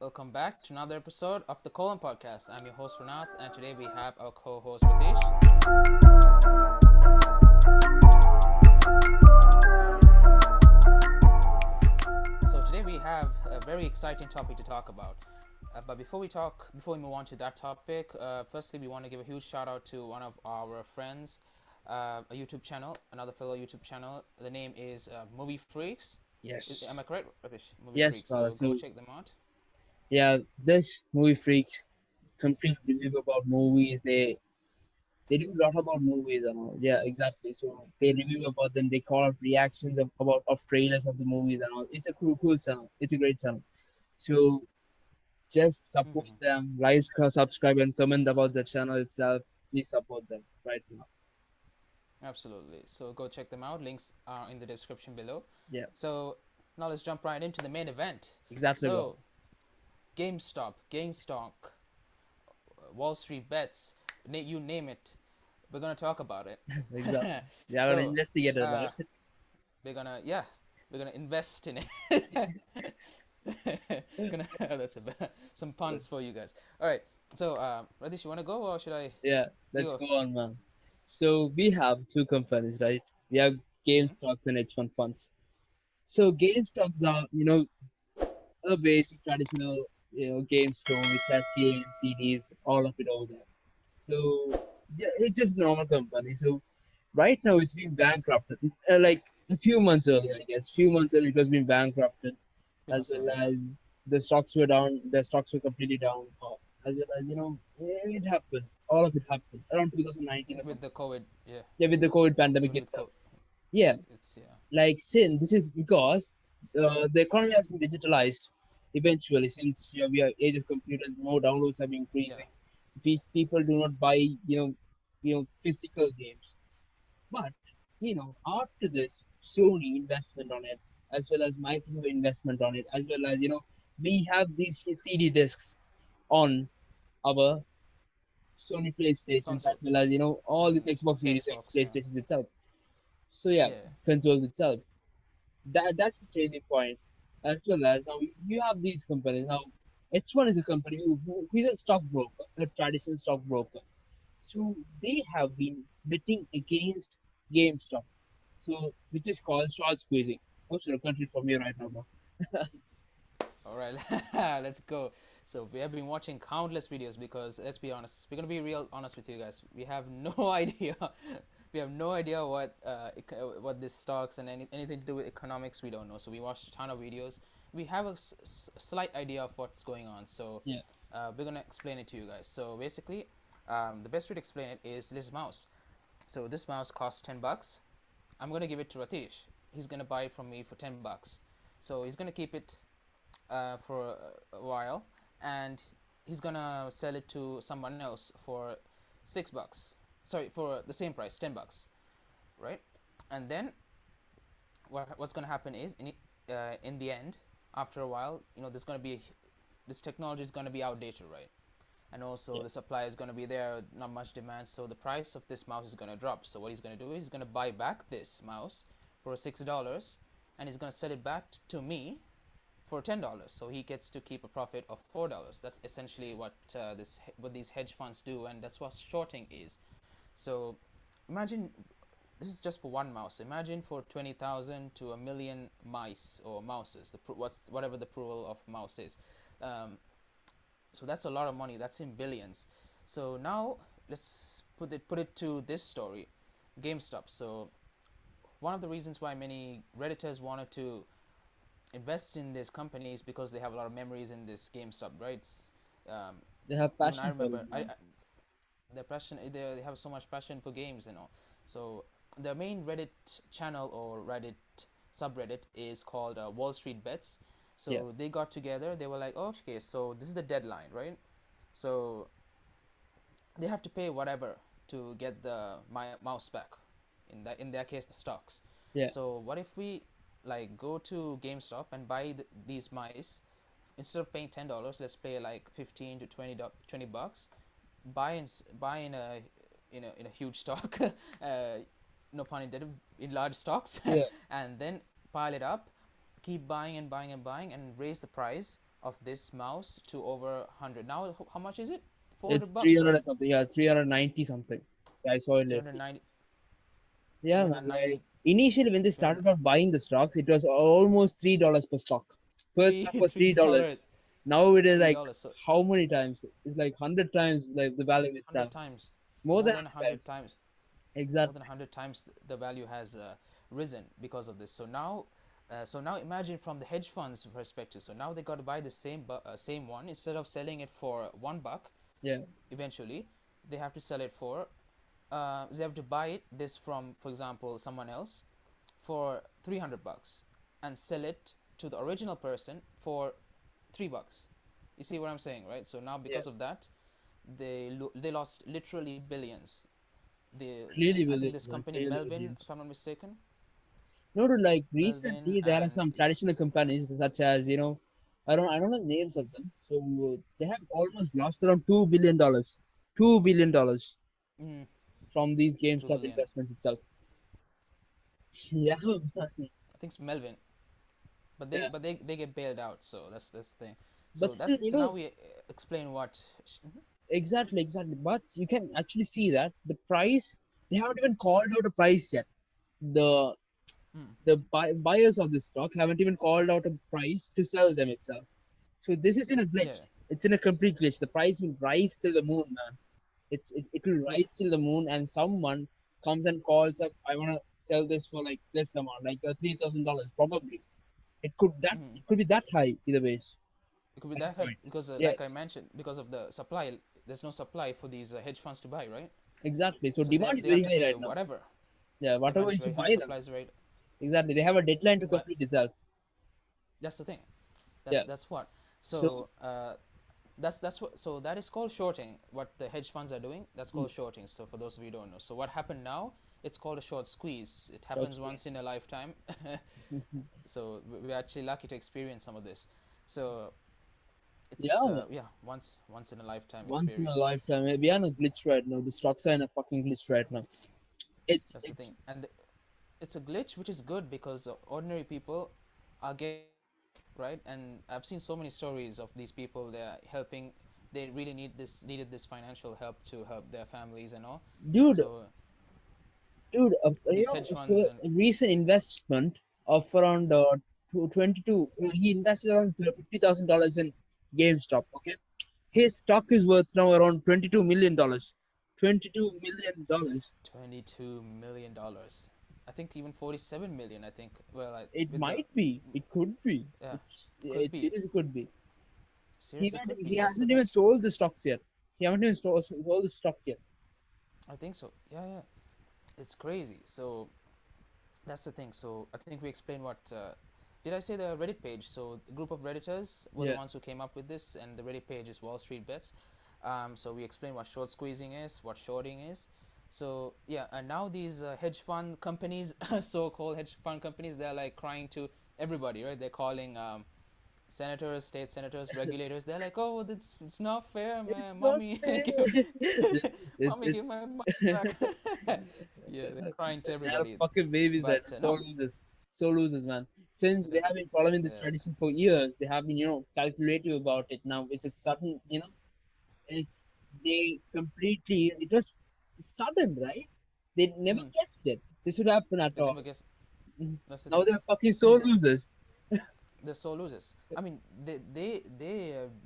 Welcome back to another episode of the Colon Podcast. I'm your host Renath, and today we have our co-host Ritesh. So today we have a very exciting topic to talk about. But before we move on to that topic, firstly we want to give a huge shout out to one of our friends, a YouTube channel, another fellow YouTube channel. The name is Movie Freaks. Am I Yes. correct, Ritesh? Movie Yes, Freaks. brother. So go So check them out. yeah, this movie freaks complete review about movies. They do a lot about movies and all. Yeah, exactly. So they review about them. They call out reactions of trailers of the movies and all. It's a cool channel. It's a great channel. So just support Mm-hmm. them, like, subscribe, and comment about the channel itself. Please support them right now. Absolutely. So go check them out. Links are in the description below. Yeah, So now let's jump right into the main event. exactly, bro. So GameStop, Wall Street bets, you name it. We're gonna talk about it. Exactly. They are gonna So investigate it, uh, right? we're gonna invest in it. Gonna some puns for you guys. All right. So Radish, you wanna go or should I? Yeah, You let's go. go on, man. So we have two companies, right? We have game Mm-hmm. stocks and hedge funds. So game stocks are, a basic traditional, game store which has games, CDs, all of it over there. So yeah, it's just normal company. So right now it's been bankrupted. Like a few months earlier, I guess. Few months earlier it was been bankrupted, Few as months well earlier. as the stocks were down. The stocks were completely down. As well as it happened. All of it happened around 2019 or With something. the COVID, yeah. Yeah, with the COVID pandemic With itself. COVID, Yeah, it's yeah. like sin. This is because the economy has been digitalized. Eventually, since we are age of computers, more downloads have been Yeah. increasing. People do not buy physical games. But after this Sony investment on it, as well as Microsoft investment on it, as well as we have these CD discs on our Sony PlayStations, as Consoles. well as all Mm, these Xbox Series X, Xbox, yeah. PlayStations itself. So yeah, Yeah. consoles itself. That's the changing point. As well as now you have these companies now. H1 is a company who is a stockbroker, a traditional stockbroker. So they have been betting against GameStop. So which is called short squeezing. What's your country from here right now, bro? All right, let's go. So we have been watching countless videos because let's be honest, we're gonna be real honest with you guys. We have no idea. We have no idea what this stocks and anything to do with economics. We don't know. So we watched a ton of videos. We have a slight idea of what's going on. So Yeah, we're gonna explain it to you guys. So basically, the best way to explain it is this mouse. So this mouse costs $10. I'm gonna give it to Ratish. He's gonna buy it from me for $10. So he's gonna keep it for a while, and he's gonna sell it to someone else for $6. Sorry, for the same price, $10, right? And then what's gonna happen is in the end, after a while, there's gonna be this technology is gonna be outdated, right? And also yeah, the supply is going to be there, not much demand, so the price of this mouse is going to drop. So what he's going to do is he's going to buy back this mouse for $6, and he's going to sell it back to me for $10, so he gets to keep a profit of $4. That's essentially what these hedge funds do, and that's what shorting is. So imagine, this is just for one mouse. Imagine for 20,000 to a million mice or mouses, whatever the plural of mouse is. um, so that's a lot of money. That's in billions. So now let's put it to this story, GameStop. So one of the reasons why many redditors wanted to invest in this company is because they have a lot of memories in this GameStop, right? Um, they have Even I passion for it, remember, their passion. They have so much passion for games and all. So their main Reddit channel or Reddit subreddit is called Wall Street Bets. Yeah, So they got together. They were like, oh, okay, so this is the deadline, right? So they have to pay whatever to get the mouse back. In their case, the stocks. yeah, So what if we like go to GameStop and buy these mice instead of paying $10? Let's pay like 15 to 20 bucks. Buy in a huge stock. No pun intended, in large stocks, yeah, and then pile it up, keep buying and buying and buying, and raise the price of this mouse to over 100. Now how much is it? It's 400 bucks, 300 or right? something. Yeah, 390 something. Yeah, I saw it lately. 390, Yeah, man. 390, Like initially when they started out buying the stocks, it was almost $3 per stock. Per stock was three $3. dollars, Now it is three like dollars. So how many times? It's like 100 times like the value 100 itself. times, More more than than 100 100 times. times, more than Exactly. 100 times the value has risen because of this. So now imagine from the hedge funds perspective. So now they got to buy the same one. Instead of selling it for $1, Yeah. eventually they have to sell it for they have to buy this from, for example, someone else for 300 bucks and sell it to the original person for $3. You see what I'm saying, right? So now Yeah. because of that, they lost literally billions. The Clearly I think billions, this man. company Clearly Melvin, billions. if I'm not mistaken, No, dude, like Melvin, recently there are and some yeah, traditional companies such as I don't know the names of them. So they have almost lost around $2 billion. $2 billion mm, from these 2 GameStop billion. investments itself. Yeah, man. I think it's Melvin, but Yeah. they get bailed out. So that's the thing. But So still, that's so now we explain what. exactly, exactly. But you can actually see that the price, they haven't even called out a price yet. The Mm, buyers of this stock haven't even called out a price to sell them itself. So this is in a yeah, glitch. It's in a complete glitch. The price will rise till the moon, man. It will yeah. rise till the moon, and someone comes and calls up. I wanna sell this for like this amount, like $3,000, probably. Mm. It could be that high either ways. It could be At the that high point. because, Yeah, like I mentioned, because of the supply. There's no supply for these hedge funds to buy, right? exactly. So So demand is they have very to high pay right now. whatever. Yeah, Demand whatever is you very should high, buy them. supply is very. Exactly. They have a deadline to But complete itself. that's the thing. Yeah. That's what. So So that's what. So that is called shorting. What the hedge funds are doing, that's mm, called shorting. So for those of you who don't know, so what happened now? It's called a short squeeze. It short happens once squeeze. in a lifetime. So we're actually lucky to experience some of this. So Yeah, it's man. yeah, once in a lifetime Once in a experience. lifetime. We are in a glitch right now. The stocks are in a fucking glitch right now. That's the It's thing, and it's a glitch which is good because ordinary people are getting rich, right? And I've seen so many stories of these people. They're helping. They really needed this financial help to help their families and all. dude, So dude. these hedge funds and A recent investment of around 22. He invested around $50,000 in GameStop. Okay, his stock is worth now around $22 million. $22 million. $22 million. I think even 47 million. I think. Well, It with the might be. It could be. yeah, could It be. seriously could be. Seriously, could He be. That's the hasn't even thing. sold the stocks yet. He haven't even sold the stock yet. I think so. Yeah, yeah. It's crazy. So that's the thing. So I think we explained what. Did I say the Reddit page? So the group of Redditors were the Yeah. ones who came up with this, and the Reddit page is Wall Street Bets. So we explained what short squeezing is, what shorting is. So yeah, and now these hedge fund companies, so-called hedge fund companies, they're like crying to everybody, right? They're calling senators, state senators, regulators. They're like, "Oh, that's it's not fair, It's man. not Mommy, fair. mommy, give It's my money back." Yeah, they're crying to they are everybody. fucking babies right But now. So no, losers. So losers, man. Since they the, have been following this the tradition for years, they have been, calculative about it. Now it's a sudden, it's they completely it was sudden, right? They never mm, guessed it. This would happen at they all. never guess. Mhm. That's the Now thing. they're fucking I so mean, losers. they're so losers. I mean, they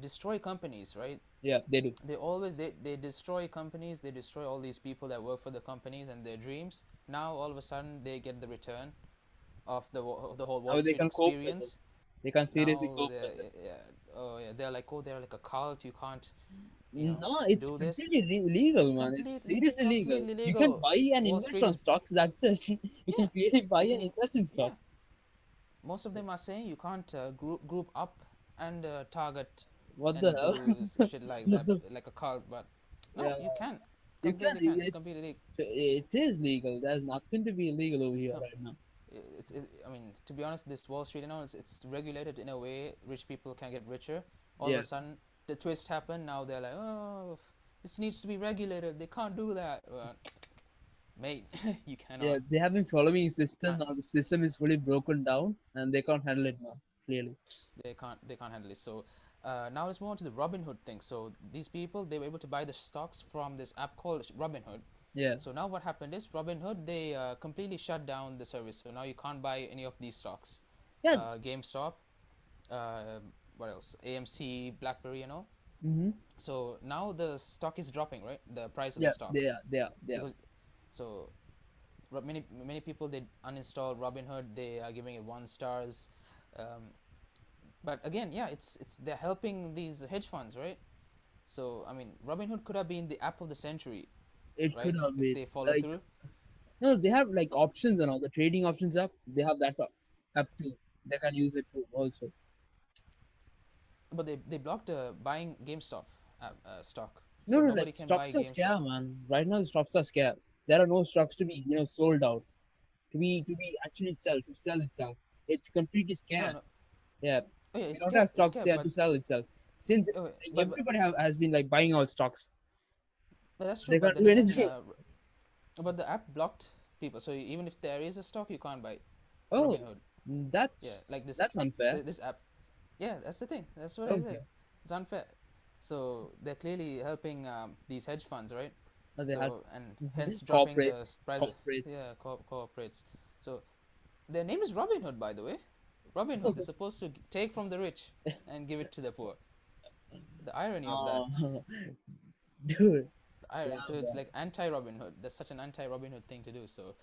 destroy companies, right? Yeah, they do. They destroy companies. They destroy all these people that work for the companies and their dreams. Now all of a sudden they get the return of the whole Wall Now they Street can cope with it. experience. They can seriously Now cope with they're it. yeah, oh yeah, they're like, oh, they're like a cult. You can't, No, it's do this. completely legal, man. It's Completely, seriously legal. completely You can legal. buy and Wall invest Street on is stocks. That's it. You can yeah. really buy You and can invest in stock. yeah. Most of them are saying you can't group up and target What the and hell? do shit like What that, the? like a cult. But no, Yeah, you can. you can. Completely can. It's completely legal. It is legal. There's nothing to be illegal over It's here com- right now. I mean, to be honest, this Wall Street, it's regulated in a way rich people can get richer. All of Yeah. a sudden, the twist happened. Now they're like, oh, this needs to be regulated. They can't do that. Mate, you Yeah, cannot. they have been following a You system. can't. Now the system is fully broken down and they can't handle it now, clearly. They can't handle it. So Now let's move on to the Robinhood thing. So these people, they were able to buy the stocks from this app called Robinhood. Yeah. So now what happened is Robinhood, they completely shut down the service. So now you can't buy any of these stocks. Yeah. GameStop, uh, what else? AMC, BlackBerry, and all. Mm-hmm. So now the stock is dropping, right? The price of the Yeah. stock, They are. because so many people, they uninstall Robinhood. They are giving it 1 stars. Um, but again, yeah, it's they're helping these hedge funds, right? So I mean, Robinhood could have been the app of the century, It could right? have If been they follow like through. no, they have like options and all the trading options up. They have that up too. They can use it too also. But they blocked buying GameStop stock, No, so no, like nobody can buy stocks are GameStop. scare, man. Right now the stocks are scare. There are no stocks to be sold out to be actually sell itself. It's completely No, scared. no. Yeah, Oh yeah, we don't have it's stocks scared, there to sell itself since okay, like, everybody has been like buying out stocks. but that's true. They But can't then do again, anything. but the app blocked people. So even if there is a stock, you can't buy Oh, Robinhood. Yeah, that's like that's unfair. this app. Yeah, that's the thing. That's what I said. Okay, It's unfair. So they're clearly helping these hedge funds, right? they had So and hence dropping the corporates, price. corporates. Yeah, corporates. So their name is Robinhood, by the way. Robinhood. They're supposed to take from the rich and give it to the poor. The irony of that. Uh, dude, The irony. So damn, it's man. like anti Robin Hood. That's such an anti Robin Hood thing to do. So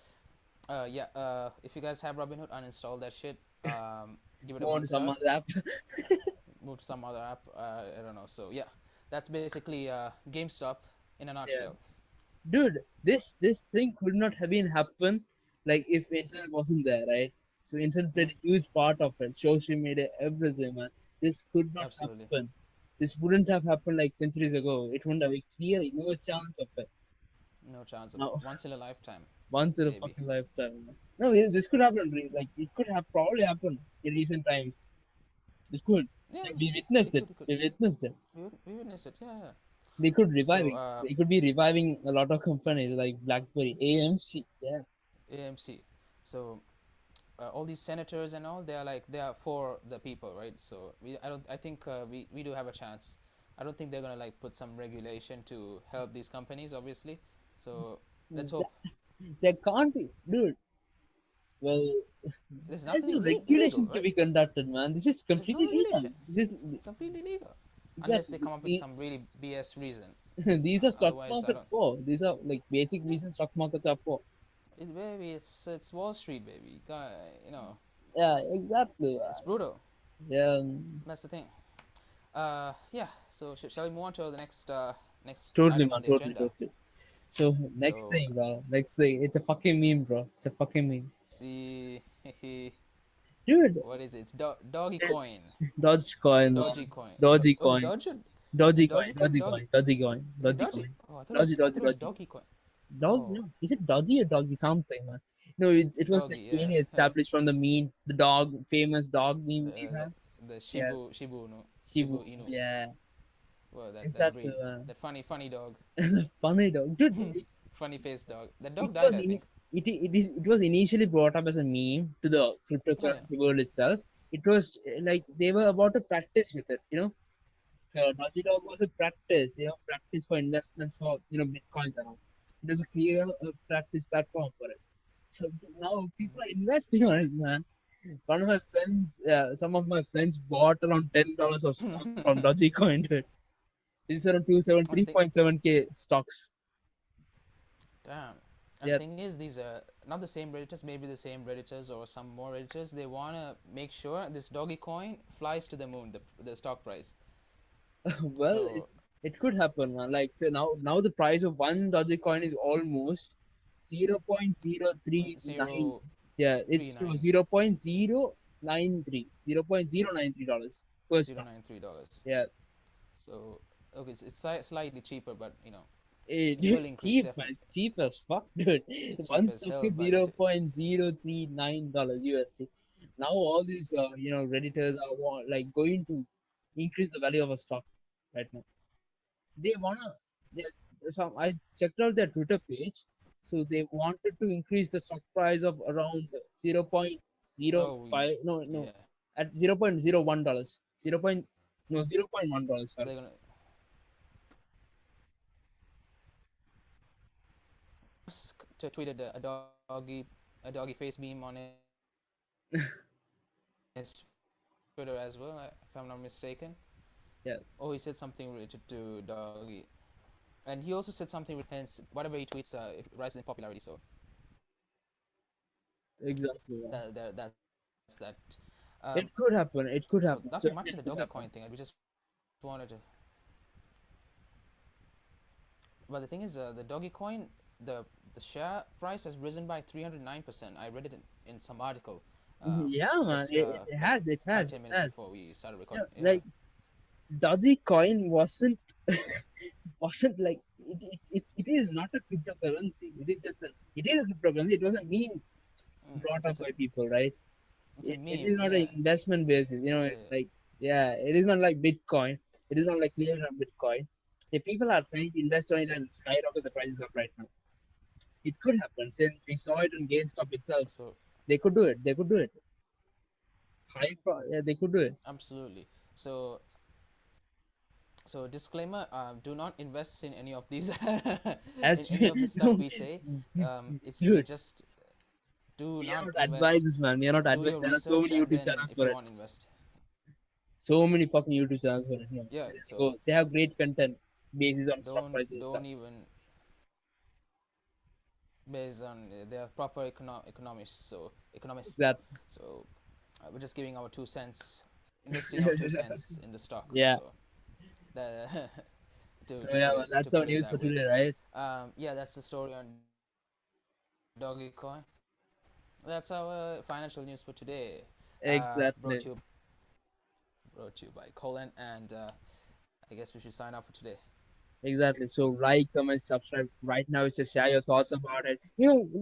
yeah. If you guys have Robinhood, uninstall that shit. Give it a Move on one to some star. other app. Move to some other app. I don't know. So yeah, that's basically GameStop in a Yeah. nutshell. Dude, this thing could not have been happen like if internet wasn't there, right? So internet Hmm. played a huge part of it. Social media, everything, man. This could not Absolutely. happen. This wouldn't have happened like centuries ago. It wouldn't have clearly no chance of it. No chance of it. Now, Once in a lifetime, once in a maybe. fucking lifetime. Man. No, this could happen. Like it could have probably happened in recent times. It could. Yeah, Like we witnessed it it. could. It could. We witnessed it. We witness it. Yeah. Yeah. They could So reviving. They could be reviving a lot of companies like BlackBerry, AMC. Yeah. AMC. So all these senators and all, they are like, they are for the people, right? So I think we do have a chance. I don't think they're gonna like put some regulation to help these companies, obviously. So let's hope. There can't be, dude. Well, There's there's nothing no illegal, regulation to right? be conducted, man. This is There's no completely legal. regulation. This is Completely legal, unless they exactly come up with some really BS reason. these are stock Otherwise, I markets don't. for. These are like basic reasons stock markets are for. Baby, it's Wall Street, baby. You know, Yeah, exactly. it's brutal. Yeah, That's the thing. Yeah. So shall we move on to the next totally, item on man. the Totally, agenda? totally. So next So thing, bro. Next thing. It's a fucking meme, bro. It's a fucking meme, the dude. what is it? It's Doggy Coin, Dogecoin, Doji man. Coin. Was it Dogecoin. Doge? Is it Dogecoin. Doji Coin? Doggy? Dogecoin. Dogecoin. Is it Doji? Dogecoin. Oh, Doge. I Doge. thought it was Doge. Doggy Coin. Dog, Oh, no. Is it doggy or doggy something, man? No, it was like Doggy. Yeah. mainly established from the meme, the dog, famous dog meme we the have. the Yeah, Shibu no Shibu. Shibu Inu. Yeah, Well, that exactly, breed, man. that funny dog, Funny dog, dude. funny face dog. That It dog died, was I think. it was initially brought up as a meme to the Oh yeah. cryptocurrency world itself. It was like they were about to practice with it. So Dodgy Dog was a practice for investments for bitcoins and all. It was a clear practice platform for it. So now people are investing on it, man. One of my friends, some of my friends bought around $10 of stock from Dogecoin. Dude. It's around And the thing, 3.7k stocks. damn. And Yeah, thing is, these are not the same redditors. Maybe the same redditors or some more redditors. They wanna make sure this doggy coin flies to the moon. The stock price. well, it, So it could happen, man. Like, so now the price of one Dogecoin is almost 0.039. zero Yeah, three it's true. nine 0.093. $0.093 per zero stock. nine three dollars. Yeah, So okay, it's slightly cheaper, but it will it's increase cheap, man. definitely. It's cheap as fuck, dude. It's cheap One as stock hell, is but $0.039 USD. Now all these redditors are like going to increase the value of a stock right now. They wanna. They, so I checked out their Twitter page. So they wanted to increase the stock price of around oh 0.05. No, yeah, at $0.01. 0. No, $0.1. they're Sorry. gonna tweeted a doggy face meme on his Twitter as well, if I'm not mistaken. Yeah, Oh, he said something related to doggy, and he also said something. Hence, whatever he tweets, it rises in popularity. So exactly. Yeah. that's that. Um, It could happen. It so could happen. nothing much in the Certainly, it could Dogecoin happen. thing. We just wanted to. But the thing is, the Dogecoin, the share price has risen by 309%. I read it in some article, Yeah, man. just It like has. It five has. ten It minutes has. before we started You know, recording. Yeah. like Dogecoin wasn't like it is not a cryptocurrency. It is just it is a cryptocurrency. It was a meme brought up It's a by people, right? It is meme. not an Yeah. investment basis. Yeah. Like yeah, it is not like Bitcoin. It is not like clear on Bitcoin. If people are trying to invest on it and skyrocket the prices up right now, it could happen. Since we saw it on GameStop itself, So they could do it. They could do it. Yeah, they could do it. absolutely. So disclaimer: do not invest in any of these in As any of the stuff no, we say. It's we dude, just do we are not not invest. advisors, man. We are not Do advisors. your There are so research, many and YouTube then channels if for you it. want to invest, So many fucking YouTube channels for it. No, yeah. go. So They have great content basis on stock prices don't itself. even based on they are proper economists. Exactly. So we're just giving our 2 cents, investing our 2 cents in the stock. Yeah. So the So yeah, man, to that's our put it news that for way. today, right? Yeah, that's the story on Dogecoin. That's our financial news for today. Exactly. Brought to you by Colin, and I guess we should sign off for today. Exactly. So like, comment, subscribe right now. It's just share your thoughts about it.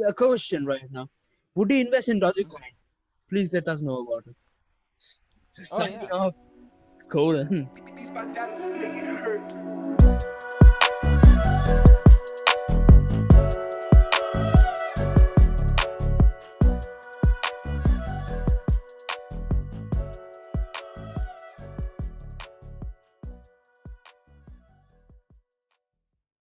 A question right now. Would you invest in Hmm? Dogecoin? Please let us know about it. So Oh yeah. signing off, Colin. These my dollars make it hurt.